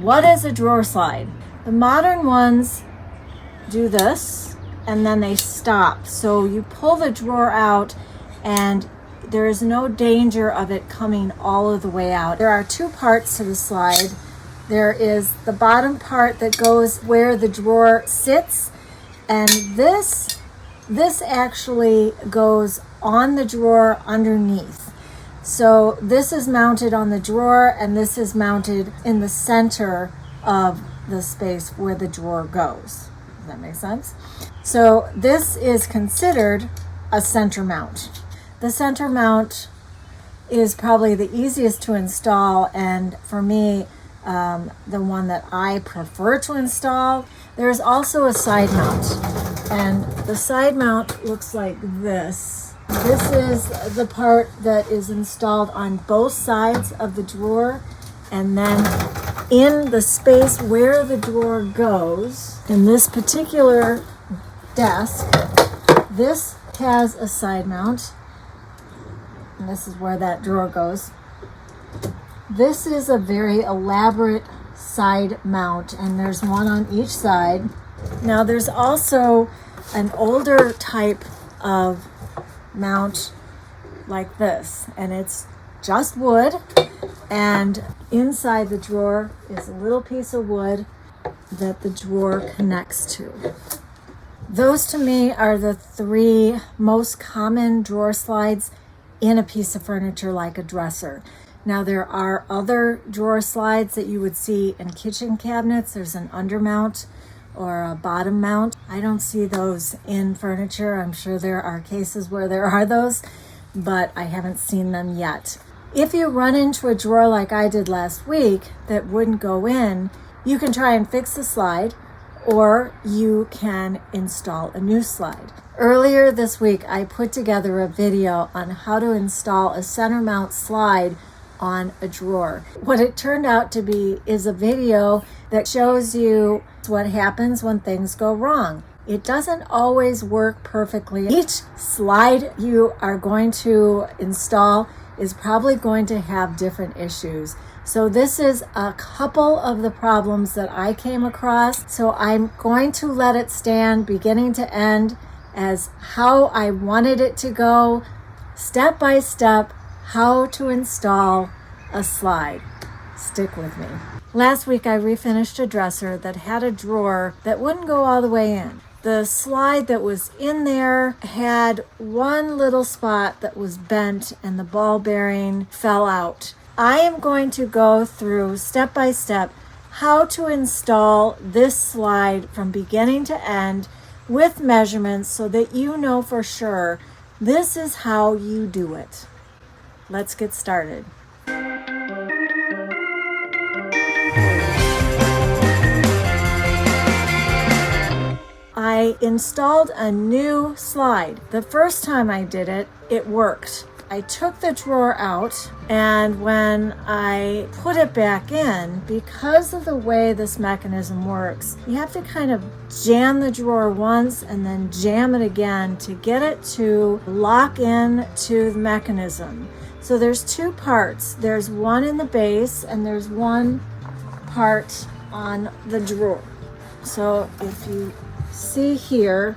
What is a drawer slide? The modern ones do this and then they stop. So you pull the drawer out and there is no danger of it coming all of the way out. There are two parts to the slide. There is the bottom part that goes where the drawer sits, and this actually goes on the drawer underneath. So this is mounted on the drawer and this is mounted in the center of the space where the drawer goes. Does that make sense? So this is considered a center mount. The center mount is probably the easiest to install, and for me, the one that I prefer to install. There's also a side mount, and the side mount looks like this. This is the part that is installed on both sides of the drawer, and then in the space where the drawer goes, in this particular desk, this has a side mount, and this is where that drawer goes. This is a very elaborate side mount, and there's one on each side. Now there's also an older type of mount like this, and it's just wood, and inside the drawer is a little piece of wood that the drawer connects to. Those to me are the three most common drawer slides in a piece of furniture like a dresser. Now there are other drawer slides that you would see in kitchen cabinets. There's an undermount or a bottom mount. I don't see those in furniture. I'm sure there are cases where there are those, but I haven't seen them yet. If you run into a drawer like I did last week that wouldn't go in, you can try and fix the slide, or you can install a new slide. Earlier this week, I put together a video on how to install a center mount slide on a drawer. What it turned out to be is a video that shows you what happens when things go wrong. It doesn't always work perfectly. Each slide you are going to install is probably going to have different issues. So this is a couple of the problems that I came across. So I'm going to let it stand beginning to end as how I wanted it to go, step by step, how to install a slide. Stick with me. Last week I refinished a dresser that had a drawer that wouldn't go all the way in. The slide that was in there had one little spot that was bent and the ball bearing fell out. I am going to go through step by step how to install this slide from beginning to end with measurements so that you know for sure this is how you do it. Let's get started. I installed a new slide. The first time I did it, it worked. I took the drawer out, and when I put it back in, because of the way this mechanism works, you have to kind of jam the drawer once and then jam it again to get it to lock in to the mechanism. So there's two parts. There's one in the base and there's one part on the drawer. So if you see here,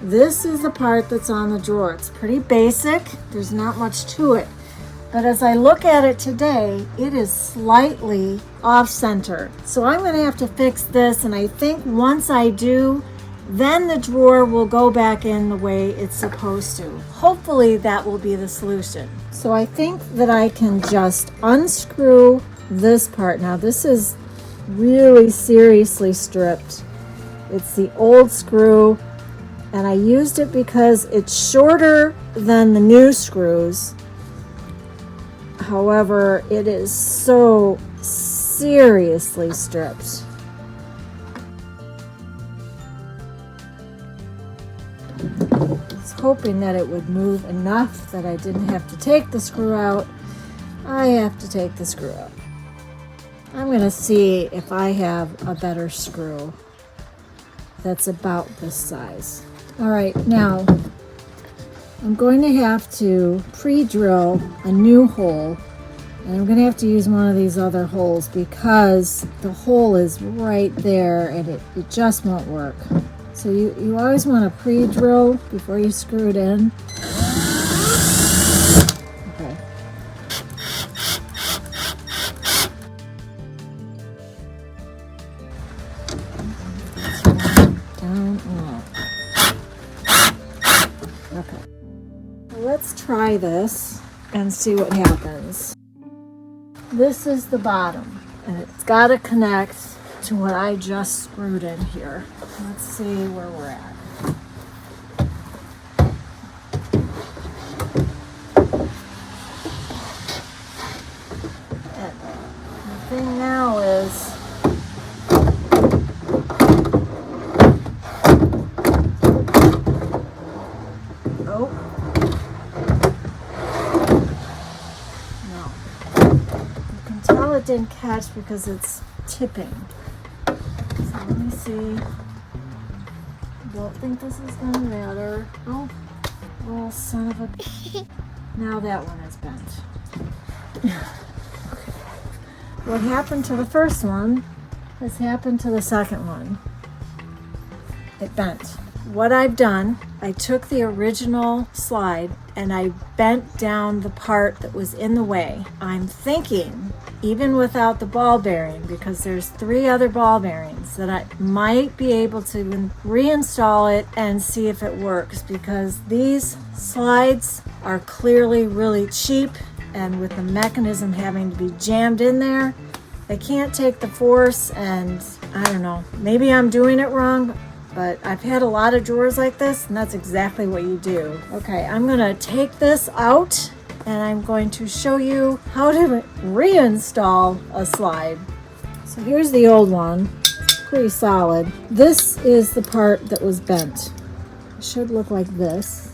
this is the part that's on the drawer. It's pretty basic. There's not much to it. But as I look at it today, it is slightly off center. So I'm going to have to fix this, and I think once I do, then the drawer will go back in the way it's supposed to. Hopefully that will be the solution. So I think that I can just unscrew this part. Now this is really seriously stripped. It's the old screw, and I used it because it's shorter than the new screws. However, it is so seriously stripped. I was hoping that it would move enough that I didn't have to take the screw out. I have to take the screw out. I'm going to see if I have a better screw that's about this size. All right, now I'm going to have to pre-drill a new hole And I'm gonna have to use one of these other holes because the hole is right there and it just won't work. So you always want to pre-drill before you screw it in. Okay. Down and up. Okay. So let's try this and see what happens. This is the bottom, and it's got to connect to what I just screwed in here. Let's see where we're at. And the thing now is it didn't catch because it's tipping. So let me see. Don't think this is gonna matter. Oh, well, son of a. Now that one is bent. Okay. What happened to the first one has happened to the second one. It bent. What I've done, I took the original slide and I bent down the part that was in the way. I'm thinking, even without the ball bearing, because there's 3 other ball bearings, that I might be able to reinstall it and see if it works, because these slides are clearly really cheap, and with the mechanism having to be jammed in there, they can't take the force, and I don't know, maybe I'm doing it wrong, but I've had a lot of drawers like this, and that's exactly what you do. Okay, I'm gonna take this out and I'm going to show you how to reinstall a slide. So here's the old one, pretty solid. This is the part that was bent. It should look like this.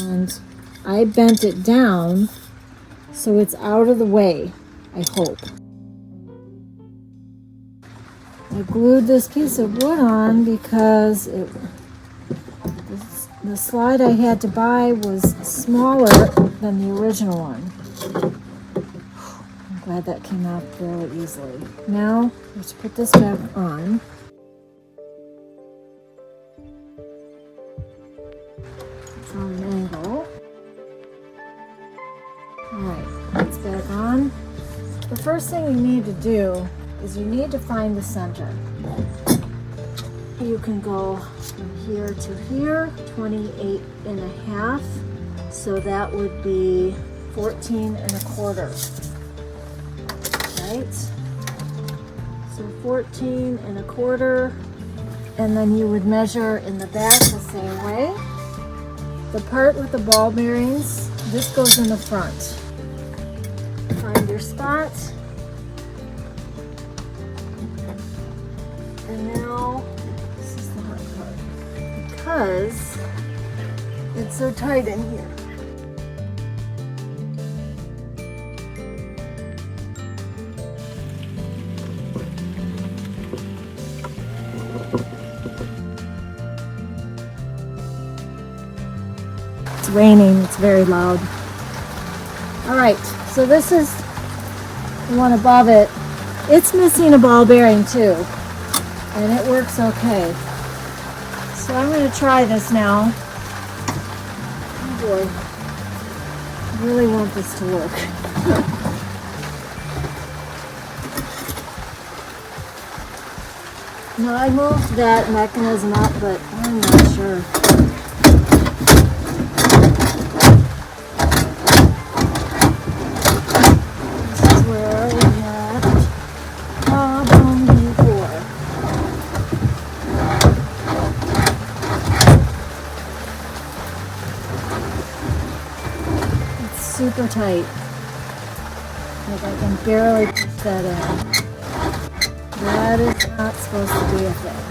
And I bent it down so it's out of the way, I hope. I glued this piece of wood on because the slide I had to buy was smaller than the original one. I'm glad that came out fairly easily. Now, let's put this back on. It's on an angle. Alright, it's back on. The first thing you need to do is you need to find the center. You can go from here to here, 28.5. So that would be 14.25. Right? So 14.25. And then you would measure in the back the same way. The part with the ball bearings, this goes in the front. Find your spot. And now, this is the hard part, because it's so tight in here. It's raining, it's very loud. All right, so this is the one above it. It's missing a ball bearing too. And it works okay. So I'm going to try this now. Oh boy. I really want this to work. Now I moved that mechanism up, but I'm not sure. This is where we had problem before. Super tight. Like I can barely push that in. That is not supposed to be a thing.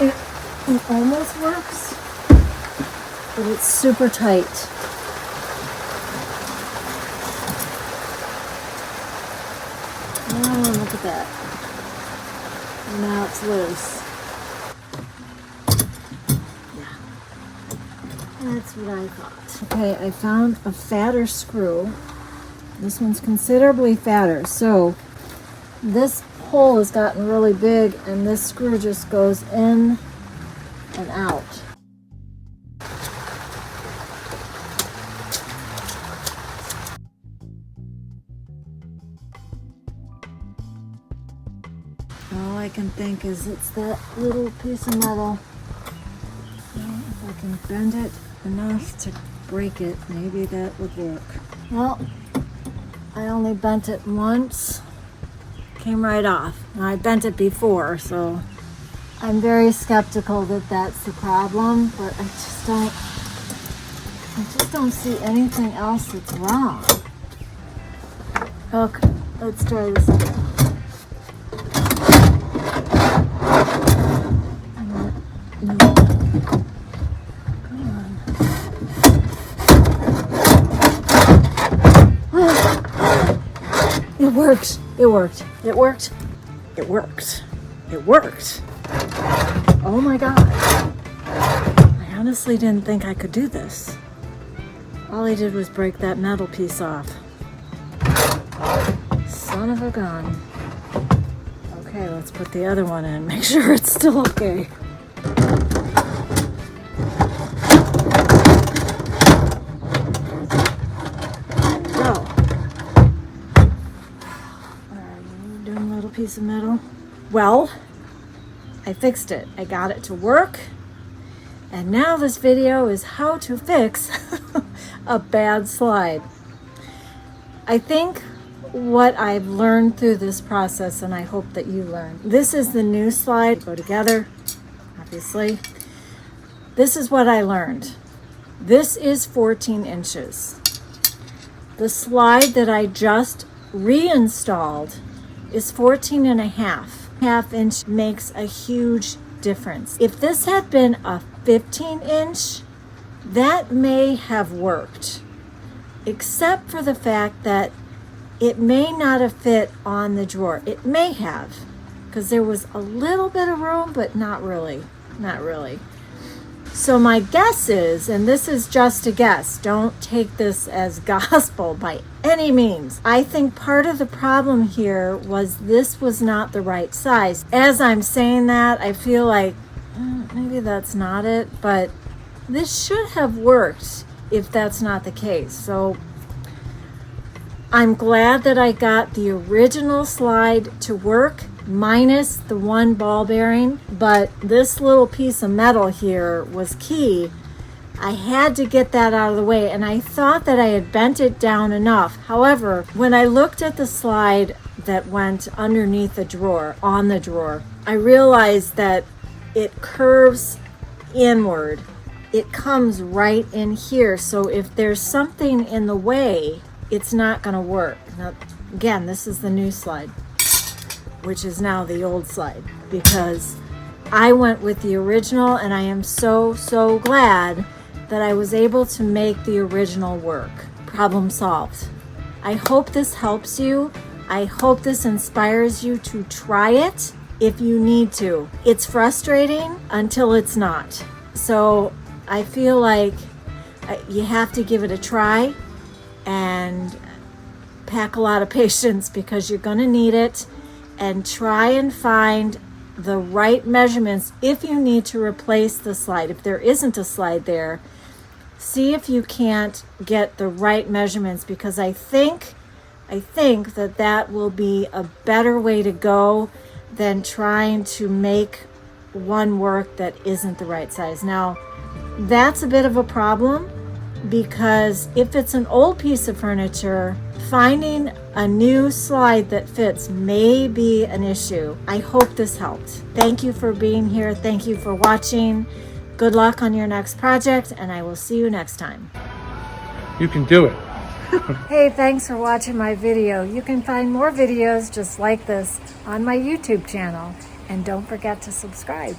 It almost works, but it's super tight. Oh, look at that. Now it's loose. That's what I thought. Okay, I found a fatter screw. This one's considerably fatter. So this hole has gotten really big and this screw just goes in and out. All I can think is it's that little piece of metal. If I can bend it enough to break it, maybe that would work. Well, I only bent it once. Came right off. Now, I bent it before, so I'm very skeptical that that's the problem, but I just don't see anything else that's wrong. Okay, let's try this again. No. Come on. It worked. It worked. It worked. It worked. It worked. Oh my God. I honestly didn't think I could do this. All I did was break that metal piece off. Son of a gun. Okay, let's put the other one in. Make sure it's still okay. Piece of metal. Well, I fixed it. I got it to work. And now this video is how to fix a bad slide. I think what I've learned through this process, and I hope that you learn. This is the new slide. Go together, obviously. This is what I learned. This is 14 inches. The slide that I just reinstalled is 14 and a half inch makes a huge difference. If this had been a 15 inch, that may have worked, except for the fact that it may not have fit on the drawer. It may have, because there was a little bit of room, but not really. So my guess is, and this is just a guess, don't take this as gospel by any means. I think part of the problem here was this was not the right size. As I'm saying that, I feel like maybe that's not it, but this should have worked if that's not the case. So I'm glad that I got the original slide to work, minus the one ball bearing, but this little piece of metal here was key. I had to get that out of the way, and I thought that I had bent it down enough. However, when I looked at the slide that went underneath the drawer, on the drawer, I realized that it curves inward. It comes right in here, so if there's something in the way, it's not going to work. Now, again, this is the new slide, which is now the old slide, because I went with the original, and I am so glad that I was able to make the original work. Problem solved. I hope this helps you. I hope this inspires you to try it if you need to. It's frustrating until it's not. So I feel like you have to give it a try and pack a lot of patience, because you're gonna need it, and try and find the right measurements if you need to replace the slide. If there isn't a slide there, see if you can't get the right measurements, because I think that will be a better way to go than trying to make one work that isn't the right size. Now, that's a bit of a problem, because if it's an old piece of furniture, finding a new slide that fits may be an issue. I hope this helped. Thank you for being here. Thank you for watching. Good luck on your next project, and I will see you next time. You can do it. Hey, thanks for watching my video. You can find more videos just like this on my YouTube channel, and don't forget to subscribe.